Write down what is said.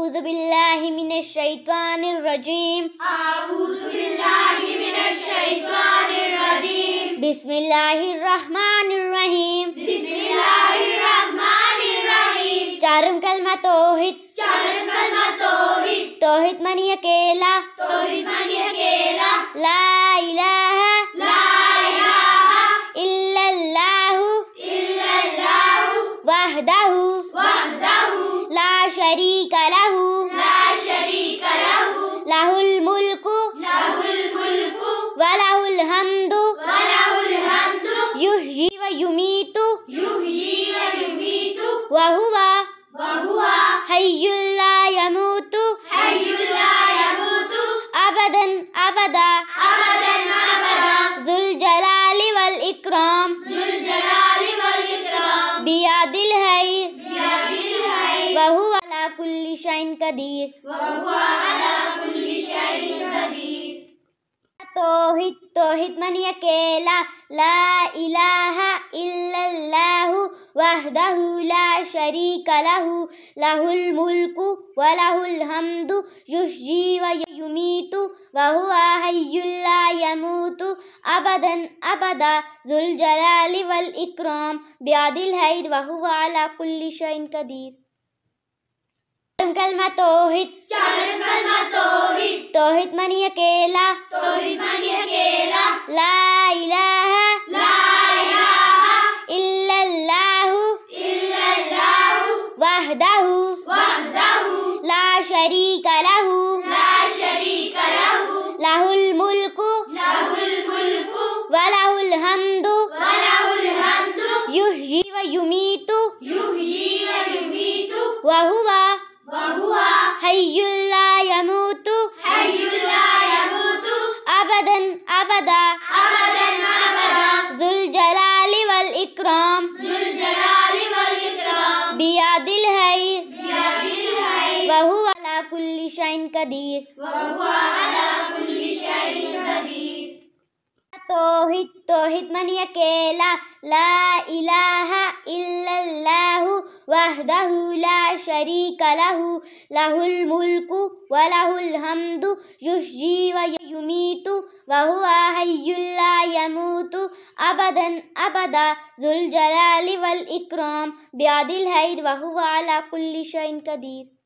أعوذ بالله من الشيطان الرجيم. بسم الله الرحمن الرحيم. چارم کلمہ توحید. توحید منی اکیلا. لا الہ الا اللہ وحدہ لا شریک لہ لہ الملک ولہ الحمد یحیی ویمیت وہو حی لا یموت ابدا ابدا ذو الجلال والاکرام بیاد الحی وہو علی کل شیء قدیر. توحید منی اکیلا. لا الہ الا اللہ وحدہ لا شریک لہ لہ الملک ولہ الحمد یحیی ویمیت وہو حی لا یموت ابدا ابدا ذو الجلال والاکرام بیاد الحی وہو علی کل شیء قدیر. کلمہ توحید. توحید منی اکیلا. لا الہ الا اللہ وحدہ لا شریک لہ لہ الملک ولہ الحمد یحیی ویمیت وہو حی لا یموت ابدا ابدا ذو الجلال والاکرام بیاد الحی وہو علی کل شیء قدیر. توحید منی اکیلا. لا الہ الا اللہ وحدہ لا شریک لہ لہ الملک ولہ الحمد یحیی ویمیت وہو حی لا یموت ابدا ابدا ذو الجلال والاکرام بیاد الحی وہو علی کل شیء قدیر.